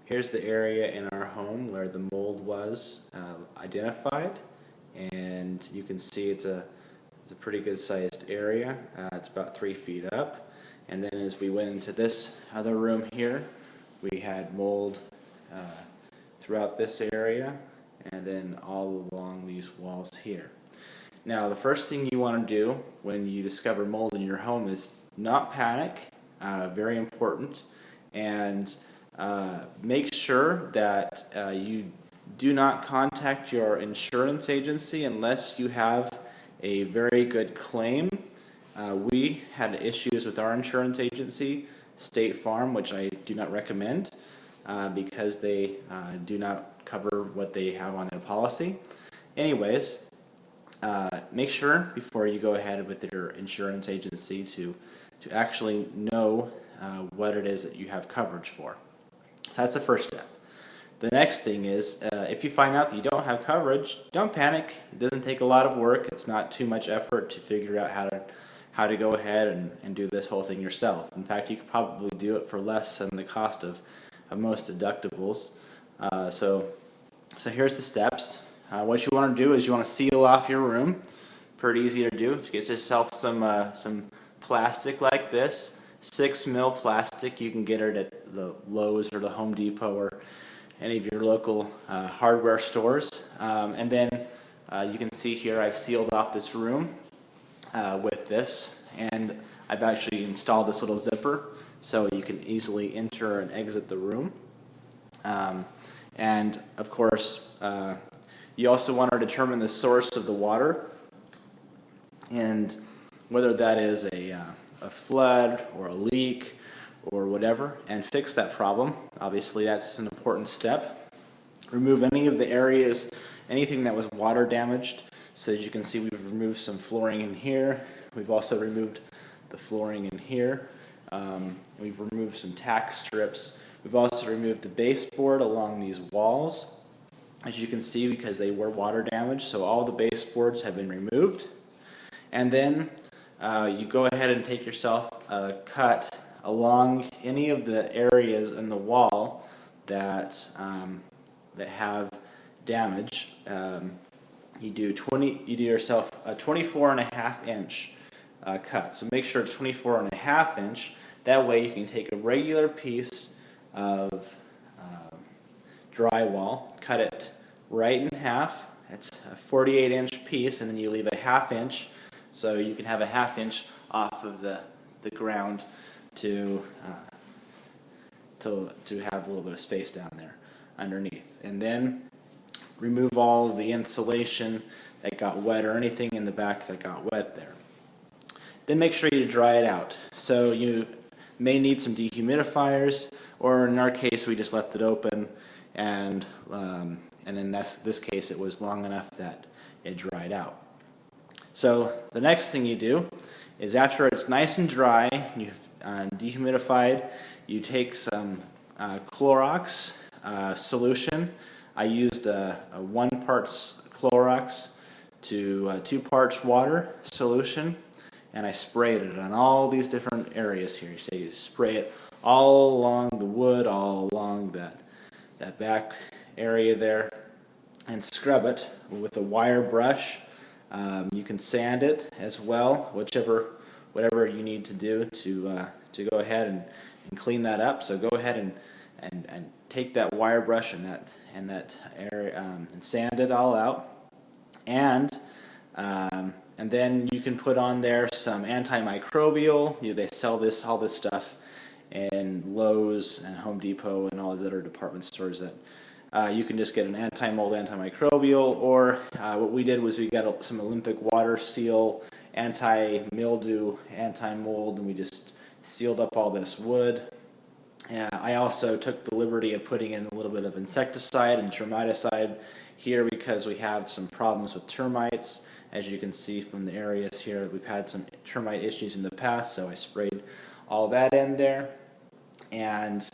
Here's the area in our home where the mold was identified, and you can see it's a pretty good sized area. It's about 3 feet up, and then as we went into this other room here, we had mold throughout this area and then all along these walls here. Now the first thing you want to do when you discover mold in your home is not panic, very important, and make sure that you do not contact your insurance agency unless you have a very good claim. We had issues with our insurance agency, State Farm, which I do not recommend because they do not cover what they have on their policy. Anyways, make sure before you go ahead with your insurance agency to actually know what it is that you have coverage for. So that's the first step. The next thing is, if you find out that you don't have coverage, don't panic. It doesn't take a lot of work. It's not too much effort to figure out how to go ahead and do this whole thing yourself. In fact, you could probably do it for less than the cost of most deductibles. So here's the steps. What you want to do is you want to seal off your room. Pretty easy to do. Just get yourself some plastic like this, 6mm plastic. You can get it at the Lowe's or the Home Depot or any of your local hardware stores. And then you can see here I've sealed off this room with this, and I've actually installed this little zipper so you can easily enter and exit the room. And of course, you also want to determine the source of the water, and whether that is a flood or a leak or whatever, and fix that problem. Obviously, that's an important step. Remove any of the areas, anything that was water damaged. So as you can see, we've removed some flooring in here. We've also removed the flooring in here. We've removed some tack strips. We've also removed the baseboard along these walls, as you can see, because they were water damaged. So all the baseboards have been removed. And then you go ahead and take yourself a cut along any of the areas in the wall that have damage. You do yourself a 24.5 inch cut. So make sure it's 24.5 inch. That way you can take a regular piece of drywall, cut it right in half. It's a 48-inch piece, and then you leave a 1/2 inch, so you can have a 1/2 inch off of the ground to have a little bit of space down there underneath. And then remove all of the insulation that got wet or anything in the back that got wet there. Then make sure you dry it out. So you may need some dehumidifiers, or in our case we just left it open, and in this case it was long enough that it dried out. So the next thing you do is, after it's nice and dry, you've dehumidified, you take some Clorox solution. I used a 1 parts Clorox to 2 parts water solution, and I sprayed it on all these different areas here. So you spray it all along the wood, all along that back area there, and scrub it with a wire brush. You can sand it as well, whatever you need to do to go ahead and clean that up. So go ahead and take that wire brush and that area and sand it all out, and then you can put on there some antimicrobial. They sell all this stuff in Lowe's and Home Depot and all the other department stores that you can just get an anti-mold, antimicrobial, or what we did was we got some Olympic Water Seal, anti-mildew, anti-mold, and we just sealed up all this wood. I also took the liberty of putting in a little bit of insecticide and termiticide here because we have some problems with termites. As you can see from the areas here, we've had some termite issues in the past, so I sprayed all that in there. And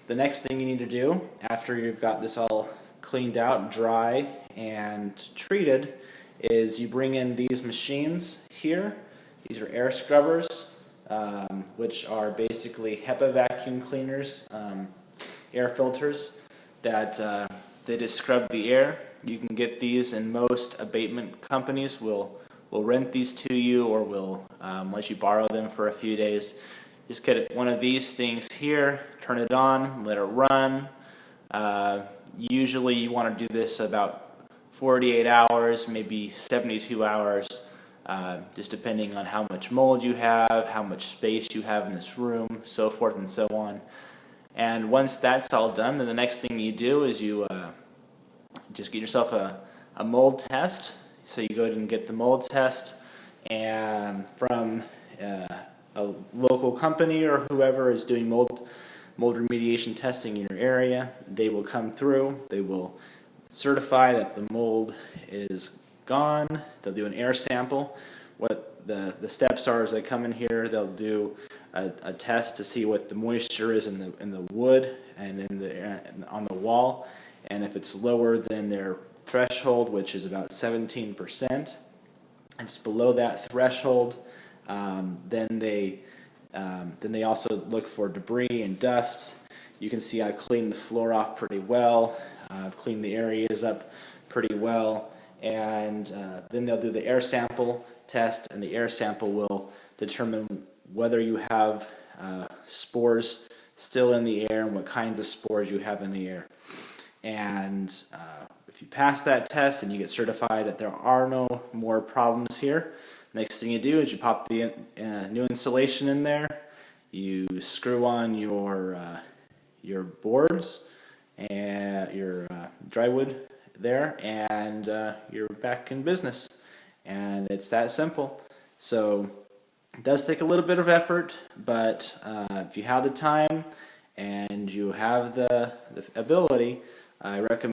the next thing you need to do, after you've got this all cleaned out, dry, and treated, is you bring in these machines here. These are air scrubbers, which are basically HEPA vacuum cleaners. air filters that they just scrub the air. You can get these, and most abatement companies will rent these to you, or will let you borrow them for a few days. Just get one of these things here, turn it on, let it run. Usually you want to do this about 48 hours, maybe 72 hours, just depending on how much mold you have, how much space you have in this room, so forth and so on. And once that's all done, then the next thing you do is you just get yourself a mold test. So you go ahead and get the mold test, and from a local company or whoever is doing mold remediation testing in your area, they will come through, they will certify that the mold is gone. They'll do an air sample. What the steps are is they come in here, they'll do a test to see what the moisture is in the wood and on the wall, and if it's lower than their threshold, which is about 17%, if it's below that threshold, then they also look for debris and dust. You can see I've cleaned the floor off pretty well. I've cleaned the areas up pretty well, and then they'll do the air sample test, and the air sample will determine whether you have spores still in the air and what kinds of spores you have in the air. And if you pass that test and you get certified that there are no more problems here, next thing you do is you pop the new insulation in there, you screw on your boards and your drywood there, and you're back in business. And it's that simple. So it does take a little bit of effort, but if you have the time and you have the ability, I recommend